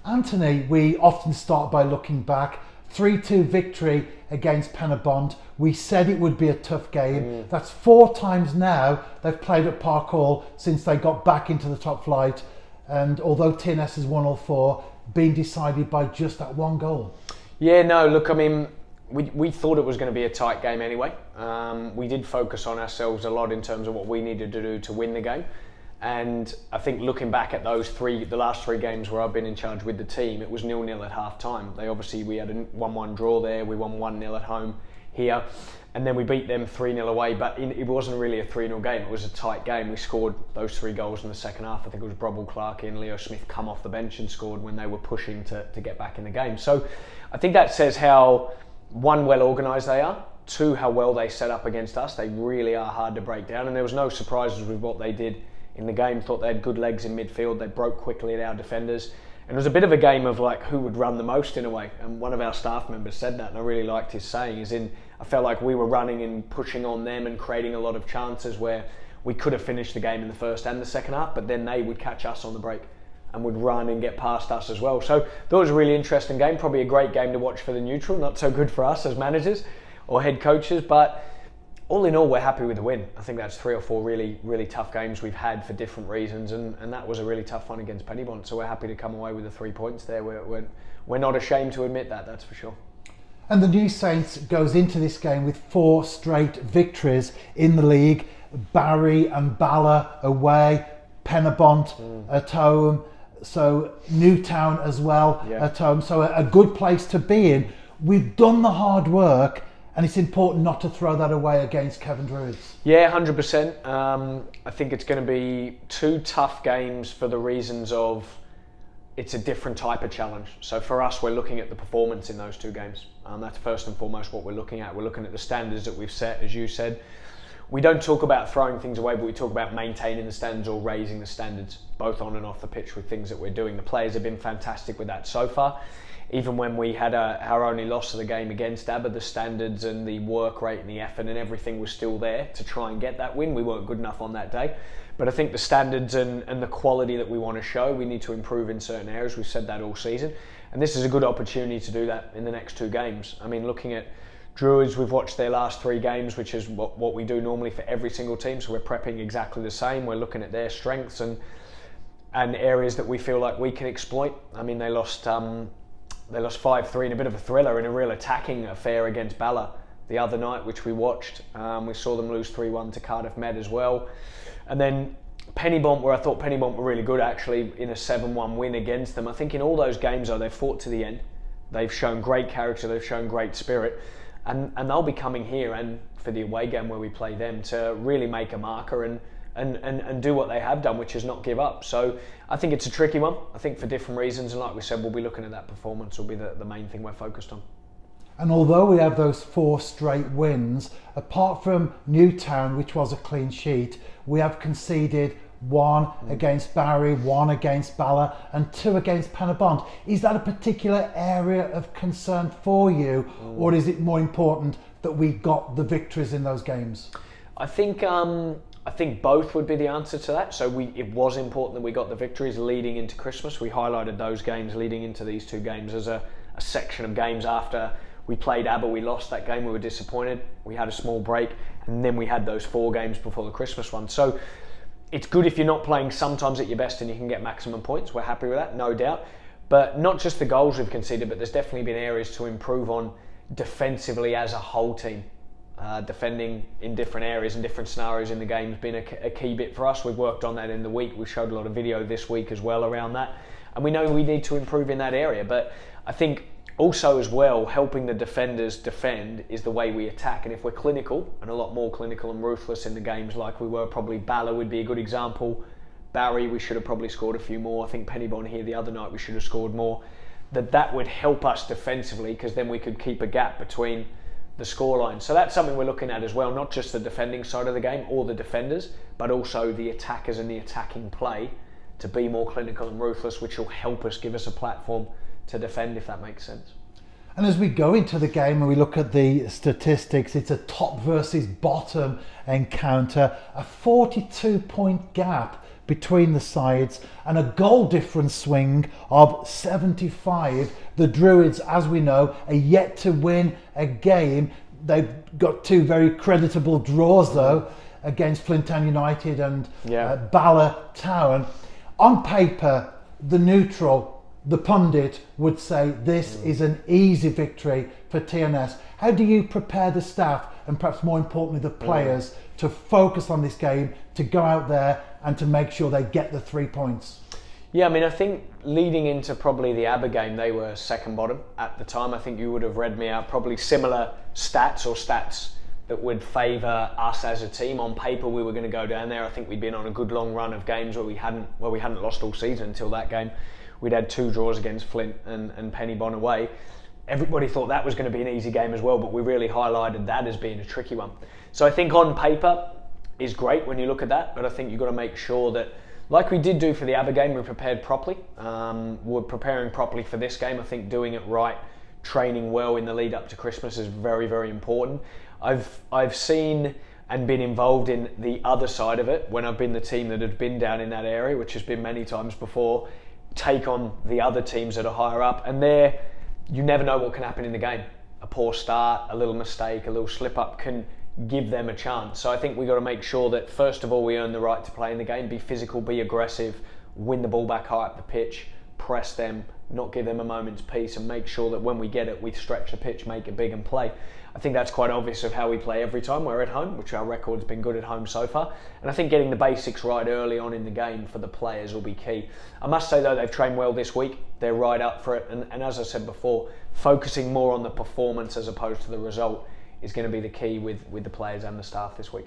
Anthony, we often start by looking back. 3-2 victory against Penabont. We said it would be a tough game. That's 4 times now they've played at Park Hall since they got back into the top flight. And although TNS has won all 4, been decided by just that 1 goal. Yeah, no, look, I mean, we thought it was going to be a tight game anyway. We did focus on ourselves a lot in terms of what we needed to do to win the game. And I think looking back at the last 3 games where I've been in charge with the team, it was 0-0 at half time. We had a 1-1 draw there, we won 1-0 at home here, and then we beat them 3-0 away, but it wasn't really a 3-0 game, it was a tight game. We scored those 3 goals in the second half. I think it was Brobble, Clark and Leo Smith come off the bench and scored when they were pushing to get back in the game. So I think that says how, 1, well organised they are, 2, how well they set up against us. They really are hard to break down, and there was no surprises with what they did in the game. Thought they had good legs in midfield. They broke quickly at our defenders. And it was a bit of a game of like who would run the most in a way. And one of our staff members said that, and I really liked his saying, I felt like we were running and pushing on them and creating a lot of chances where we could have finished the game in the first and the second half, but then they would catch us on the break and would run and get past us as well. So that was a really interesting game, probably a great game to watch for the neutral, not so good for us as managers or head coaches, but all in all, we're happy with the win. I think that's 3 or 4 really, really tough games we've had for different reasons, and that was a really tough one against Penybont. So we're happy to come away with the 3 points there. We're not ashamed to admit that, that's for sure. And the New Saints goes into this game with 4 straight victories in the league. Barry and Bala away, Penybont at home, so Newtown as well at home. So a good place to be in. We've done the hard work, and it's important not to throw that away against Cefn Druids. Yeah, 100%. I think it's going to be 2 tough games for the reasons of it's a different type of challenge. So for us, we're looking at the performance in those 2 games. That's first and foremost what we're looking at. We're looking at the standards that we've set, as you said. We don't talk about throwing things away, but we talk about maintaining the standards or raising the standards, both on and off the pitch with things that we're doing. The players have been fantastic with that so far. Even when we had our only loss of the game against ABBA, the standards and the work rate and the effort and everything was still there to try and get that win. We weren't good enough on that day. But I think the standards and the quality that we want to show, we need to improve in certain areas. We've said that all season. And this is a good opportunity to do that in the next 2 games. I mean, looking at Druids, we've watched their last 3 games, which is what we do normally for every single team. So we're prepping exactly the same. We're looking at their strengths and areas that we feel like we can exploit. I mean, they lost 5-3 in a bit of a thriller in a real attacking affair against Bala the other night, which we watched. We saw them lose 3-1 to Cardiff Med as well. And then Penybont, where I thought Penybont were really good actually in a 7-1 win against them. I think in all those games though, they've fought to the end. They've shown great character, they've shown great spirit. And they'll be coming here and for the away game where we play them to really make a marker and do what they have done, which is not give up. So I think it's a tricky one. I think for different reasons, and like we said, we'll be looking at that performance will be the main thing we're focused on. And although we have those 4 straight wins, apart from Newtown, which was a clean sheet, we have conceded 1 against Barry, 1 against Bala, and 2 against Penybont. Is that a particular area of concern for you, or is it more important that we got the victories in those games? I think both would be the answer to that. So it was important that we got the victories leading into Christmas. We highlighted those games leading into these 2 games as a section of games after we played ABBA. We lost that game, we were disappointed. We had a small break, and then we had those 4 games before the Christmas one. So it's good if you're not playing sometimes at your best and you can get maximum points. We're happy with that, no doubt. But not just the goals we've conceded, but there's definitely been areas to improve on defensively as a whole team. Defending in different areas and different scenarios in the game has been a key bit for us. We've worked on that in the week. We showed a lot of video this week as well around that. And we know we need to improve in that area. But I think also as well, helping the defenders defend is the way we attack. And if we're clinical, and a lot more clinical and ruthless in the games like we were, probably Bala would be a good example. Barry, we should have probably scored a few more. I think Penybont here the other night, we should have scored more. That would help us defensively, because then we could keep a gap between the scoreline. So that's something we're looking at as well, not just the defending side of the game or the defenders, but also the attackers and the attacking play to be more clinical and ruthless, which will help us, give us a platform to defend, if that makes sense. And as we go into the game and we look at the statistics, it's a top versus bottom encounter, a 42-point gap between the sides and a goal difference swing of 75. The Druids, as we know, are yet to win a game. They've got two very creditable draws though, against Flint Town United and Bala Town. On paper, the neutral, the pundit would say this is an easy victory for TNS. How do you prepare the staff and perhaps more importantly the players to focus on this game, to go out there and to make sure they get the 3 points? Yeah, I mean, I think leading into probably the ABBA game, they were second bottom at the time. I think you would have read me out probably similar stats that would favour us as a team. On paper, we were going to go down there. I think we'd been on a good long run of games where we hadn't lost all season until that game. We'd had 2 draws against Flint and Pennybon away. Everybody thought that was going to be an easy game as well, but we really highlighted that as being a tricky one. So I think on paper is great when you look at that, but I think you've got to make sure that, like we did do for the ABBA game, we prepared properly. We're preparing properly for this game. I think doing it right, training well in the lead up to Christmas is very, very important. I've seen and been involved in the other side of it when I've been the team that had been down in that area, which has been many times before, take on the other teams that are higher up, and there you never know what can happen in the game. A poor start, a little mistake, a little slip up can give them a chance. So I think we've got to make sure that first of all we earn the right to play in the game, be physical, be aggressive, win the ball back high up the pitch, press them, not give them a moment's peace, and make sure that when we get it we stretch the pitch, make it big and play. I think that's quite obvious of how we play every time we're at home, which our record's been good at home so far. And I think getting the basics right early on in the game for the players will be key. I must say though, they've trained well this week. They're right up for it. And as I said before, focusing more on the performance as opposed to the result is going to be the key with the players and the staff this week.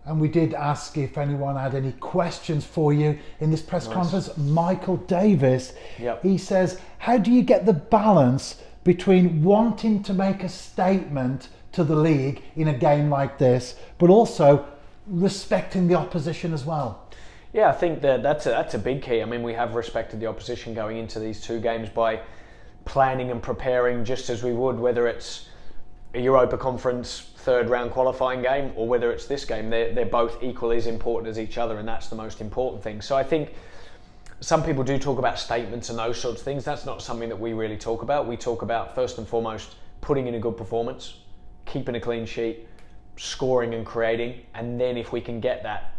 And we did ask if anyone had any questions for you in this press conference. Michael Davis, he says, how do you get the balance between wanting to make a statement to the league in a game like this, but also respecting the opposition as well? Yeah, I think that's a big key. I mean, we have respected the opposition going into these 2 games by planning and preparing just as we would, whether it's a Europa Conference 3rd round qualifying game or whether it's this game. They're both equally as important as each other, and that's the most important thing. So I think some people do talk about statements and those sorts of things. That's not something that we really talk about. We talk about, first and foremost, putting in a good performance, keeping a clean sheet, scoring and creating, and then if we can get that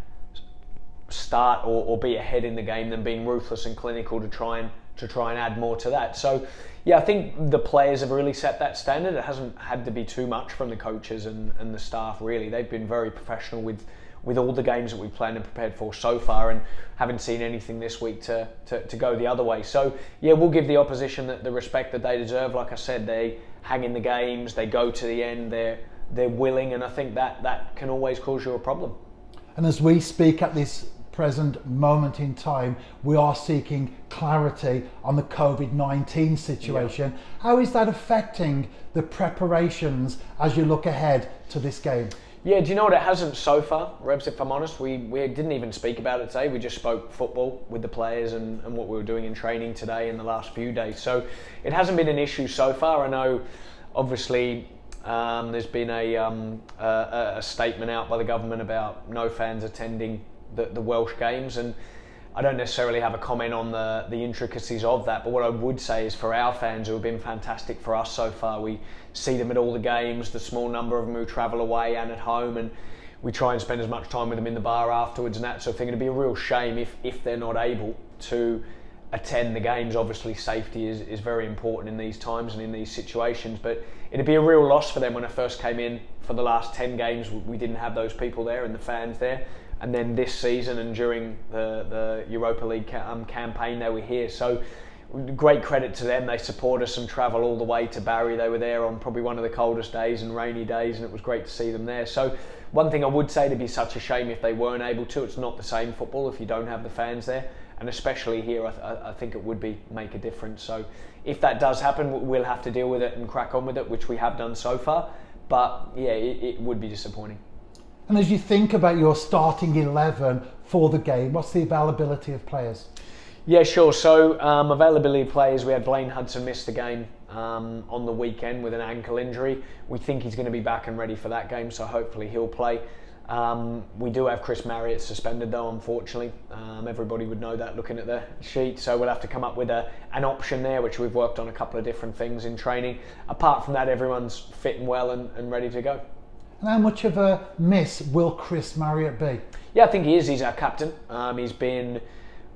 start or be ahead in the game, then being ruthless and clinical to try and add more to that. So yeah, I think the players have really set that standard. It hasn't had to be too much from the coaches and the staff really. They've been very professional with all the games that we've planned and prepared for so far, and haven't seen anything this week to go the other way. So yeah, we'll give the opposition the respect that they deserve. Like I said, they hang in the games, they go to the end, they're willing, and I think that can always cause you a problem. And as we speak at this present moment in time, we are seeking clarity on the COVID-19 situation. How is that affecting the preparations as you look ahead to this game? Yeah, do you know what? It hasn't so far, Rebs, if I'm honest. We didn't even speak about it today. We just spoke football with the players and what we were doing in training today in the last few days. So it hasn't been an issue so far. I know, obviously, there's been a statement out by the government about no fans attending the Welsh games, and I don't necessarily have a comment on the intricacies of that, but what I would say is for our fans who have been fantastic for us so far, we see them at all the games, the small number of them who travel away and at home, and we try and spend as much time with them in the bar afterwards and that sort of thing. It'd be a real shame if they're not able to attend the games. Obviously safety is very important in these times and in these situations, but it'd be a real loss for them. When I first came in for the last 10 games, we didn't have those people there and the fans there. And then this season and during the Europa League campaign, they were here. So great credit to them. They support us and travel all the way to Barry. They were there on probably one of the coldest days and rainy days, and it was great to see them there. So one thing I would say, to be such a shame if they weren't able to. It's not the same football if you don't have the fans there. And especially here, I think it would make a difference. So if that does happen, we'll have to deal with it and crack on with it, which we have done so far. But yeah, it would be disappointing. And as you think about your starting 11 for the game, what's the availability of players? Yeah, sure. So availability of players, we had Blaine Hudson miss the game on the weekend with an ankle injury. We think he's going to be back and ready for that game, so hopefully he'll play. We do have Chris Marriott suspended though, unfortunately. Everybody would know that looking at the sheet, so we'll have to come up with an option there, which we've worked on a couple of different things in training. Apart from that, everyone's fit and well and ready to go. And how much of a miss will Chris Marriott be? Yeah, I think he is. He's our captain. He's been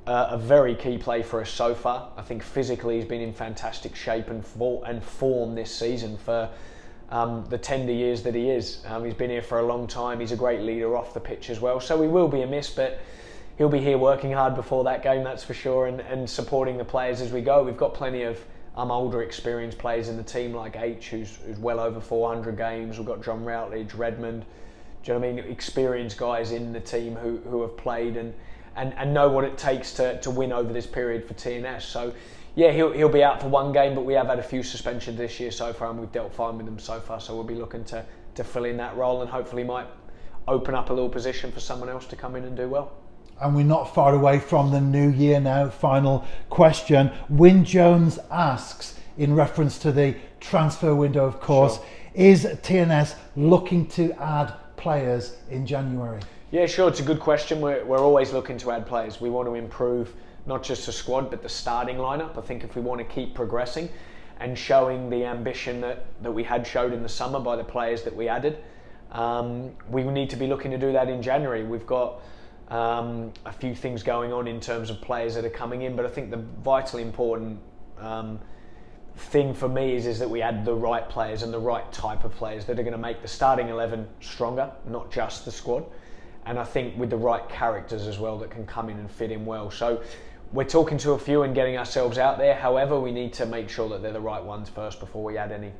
a very key play for us so far. I think physically he's been in fantastic shape and form this season for the tender years that he is. He's been here for a long time. He's a great leader off the pitch as well. So he will be a miss, but he'll be here working hard before that game, that's for sure, and supporting the players as we go. We've got plenty of older experienced players in the team, like H, who's well over 400 games. We've got John Routledge, Redmond. Do you know what I mean? Experienced guys in the team who have played and know what it takes to win over this period for TNS. So yeah, he'll be out for one game, but we have had a few suspensions this year so far, and we've dealt fine with them so far. So we'll be looking to fill in that role, and hopefully might open up a little position for someone else to come in and do well. And we're not far away from the new year now. Final question. Wyn Jones asks, in reference to the transfer window, of course, Sure. Is TNS looking to add players in January? Yeah, sure. It's a good question. We're always looking to add players. We want to improve not just the squad, but the starting lineup. I think if we want to keep progressing and showing the ambition that we had showed in the summer by the players that we added, we need to be looking to do that in January. We've got a few things going on in terms of players that are coming in, but I think the vitally important thing for me is that we add the right players and the right type of players that are going to make the starting 11 stronger, not just the squad. And I think with the right characters as well that can come in and fit in well. So we're talking to a few and getting ourselves out there. However, we need to make sure that they're the right ones first before we add any